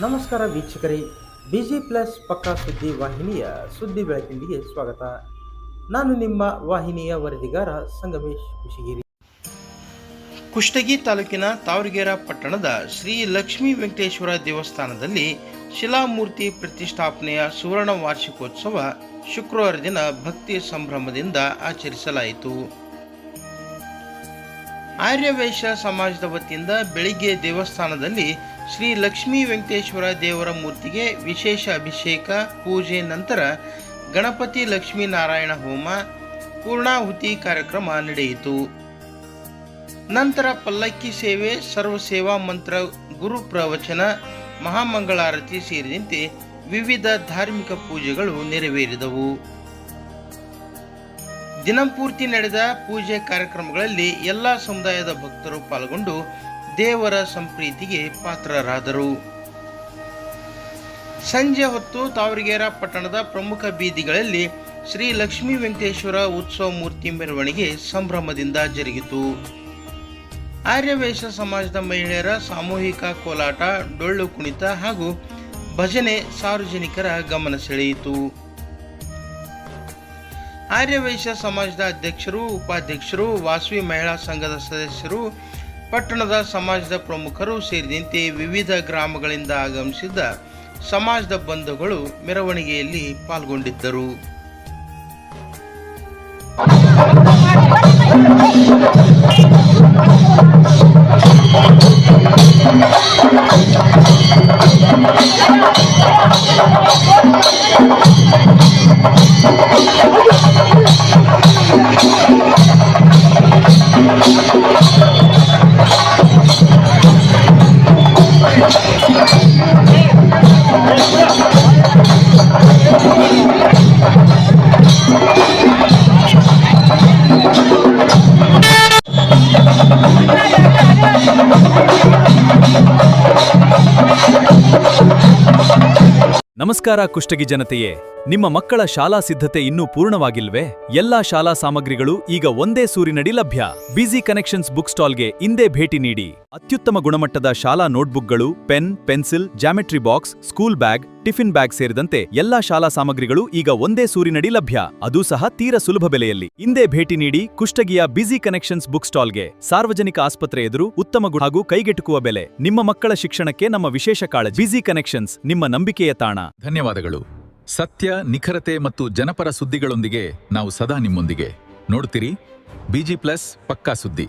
ನಮಸ್ಕಾರ ವೀಕ್ಷಕರೇ, busy plus ಪಕ್ಕಾ ಸುದ್ದಿ ವಾಹಿನಿಯ ಸುದ್ದಿ ಬೆಳಕಿಂಡಿಗೆ ಸ್ವಾಗತ. ನಾನು ನಿಮ್ಮ ವಾಹಿನಿಯ ವರದಿಗಾರ ಸಂಗಮೇಶ್ ಕುಶಿಗಿರಿ. ಕುಷ್ಟಗಿ ತಾಲೂಕಿನ ತಾವರಗೆರೆ ಪಟ್ಟಣದ ಶ್ರೀ ಲಕ್ಷ್ಮೀ ವೆಂಕಟೇಶ್ವರ ದೇವಸ್ಥಾನದಲ್ಲಿ ಶಿಲಾಮೂರ್ತಿ ಪ್ರತಿಷ್ಠಾಪನೆಯ ಸುವರ್ಣ ವಾರ್ಷಿಕೋತ್ಸವ ಶುಕ್ರವಾರ ದಿನ ಭಕ್ತಿ ಸಂಭ್ರಮದಿಂದ ಆಚರಿಸಲಾಯಿತು. ಆರ್ಯವೈಶ್ಯ ಸಮಾಜದ ವತಿಯಿಂದ ಬೆಳಿಗ್ಗೆ ದೇವಸ್ಥಾನದಲ್ಲಿ ಶ್ರೀ ಲಕ್ಷ್ಮೀ ವೆಂಕಟೇಶ್ವರ ದೇವರ ಮೂರ್ತಿಗೆ ವಿಶೇಷ ಅಭಿಷೇಕ ಪೂಜೆ ನಂತರ ಗಣಪತಿ ಲಕ್ಷ್ಮೀನಾರಾಯಣ ಹೋಮ ಪೂರ್ಣಾಹುತಿ ಕಾರ್ಯಕ್ರಮ ನಡೆಯಿತು. ನಂತರ ಪಲ್ಲಕ್ಕಿ ಸೇವೆ, ಸರ್ವಸೇವಾ ಮಂತ್ರ, ಗುರು ಪ್ರವಚನ, ಮಹಾಮಂಗಳಾರತಿ ಸೇರಿದಂತೆ ವಿವಿಧ ಧಾರ್ಮಿಕ ಪೂಜೆಗಳು ನೆರವೇರಿದವು. ದಿನಪೂರ್ತಿ ನಡೆದ ಪೂಜೆ ಕಾರ್ಯಕ್ರಮಗಳಲ್ಲಿ ಎಲ್ಲ ಸಮುದಾಯದ ಭಕ್ತರು ಪಾಲ್ಗೊಂಡು ದೇವರ ಸಂಪ್ರೀತಿಗೆ ಪಾತ್ರರಾದರು. ಸಂಜೆ ಹೊತ್ತು ತಾವರಗೆರೆ ಪಟ್ಟಣದ ಪ್ರಮುಖ ಬೀದಿಗಳಲ್ಲಿ ಶ್ರೀ ಲಕ್ಷ್ಮೀ ವೆಂಕಟೇಶ್ವರ ಉತ್ಸವ ಮೂರ್ತಿ ಮೆರವಣಿಗೆ ಸಂಭ್ರಮದಿಂದ ಜರುಗಿತು. ಆರ್ಯವೈಶ್ಯ ಸಮಾಜದ ಮಹಿಳೆಯರ ಸಾಮೂಹಿಕ ಕೋಲಾಟ, ಡೊಳ್ಳು ಕುಣಿತ ಹಾಗೂ ಭಜನೆ ಸಾರ್ವಜನಿಕರ ಗಮನ ಸೆಳೆಯಿತು. ಆರ್ಯವೈಶ್ಯ ಸಮಾಜದ ಅಧ್ಯಕ್ಷರು, ಉಪಾಧ್ಯಕ್ಷರು, ವಾಸವಿ ಮಹಿಳಾ ಸಂಘದ ಸದಸ್ಯರು, ಪಟ್ಟಣದ ಸಮಾಜದ ಪ್ರಮುಖರು ಸೇರಿದಂತೆ ವಿವಿಧ ಗ್ರಾಮಗಳಿಂದ ಆಗಮಿಸಿದ್ದ ಸಮಾಜದ ಬಂಧುಗಳು ಮೆರವಣಿಗೆಯಲ್ಲಿ ಪಾಲ್ಗೊಂಡಿದ್ದರು. ನಮಸ್ಕಾರ ಕುಷ್ಟಗಿ ಜನತೆಯೇ, ನಿಮ್ಮ ಮಕ್ಕಳ ಶಾಲಾ ಸಿದ್ಧತೆ ಇನ್ನೂ ಪೂರ್ಣವಾಗಿಲ್ವೇ? ಎಲ್ಲಾ ಶಾಲಾ ಸಾಮಗ್ರಿಗಳು ಈಗ ಒಂದೇ ಸೂರಿನಡಿ ಲಭ್ಯ. ಬಿಜಿ ಕನೆಕ್ಷನ್ಸ್ ಬುಕ್ ಸ್ಟಾಲ್ಗೆ ಇಂದೇ ಭೇಟಿ ನೀಡಿ. ಅತ್ಯುತ್ತಮ ಗುಣಮಟ್ಟದ ಶಾಲಾ ನೋಟ್ಬುಕ್ಗಳು, pen, pencil, geometry box, school bag, tiffin bag ಸೇರಿದಂತೆ ಎಲ್ಲಾ ಶಾಲಾ ಸಾಮಗ್ರಿಗಳು ಈಗ ಒಂದೇ ಸೂರಿನಡಿ ಲಭ್ಯ, ಅದೂ ಸಹ ತೀರ ಸುಲಭ ಬೆಲೆಯಲ್ಲಿ. ಇಂದೇ ಭೇಟಿ ನೀಡಿ ಕುಷ್ಟಗಿಯ ಬಿಜಿ ಕನೆಕ್ಷನ್ಸ್ ಬುಕ್ ಸ್ಟಾಲ್ಗೆ. ಸಾರ್ವಜನಿಕ ಆಸ್ಪತ್ರೆ ಎದುರು ಉತ್ತಮ ಹಾಗೂ ಕೈಗೆಟುಕುವ ಬೆಲೆ. ನಿಮ್ಮ ಮಕ್ಕಳ ಶಿಕ್ಷಣಕ್ಕೆ ನಮ್ಮ ವಿಶೇಷ ಕಾಳಜಿ. ಬಿಜಿ ಕನೆಕ್ಷನ್ಸ್, ನಿಮ್ಮ ನಂಬಿಕೆಯ ತಾಣ. ಧನ್ಯವಾದಗಳು. ಸತ್ಯ, ನಿಖರತೆ ಮತ್ತು ಜನಪರ ಸುದ್ದಿಗಳೊಂದಿಗೆ ನಾವು ಸದಾ ನಿಮ್ಮೊಂದಿಗೆ. ನೋಡ್ತೀರಿ ಬಿಜಿ ಪ್ಲಸ್ ಪಕ್ಕಾ ಸುದ್ದಿ.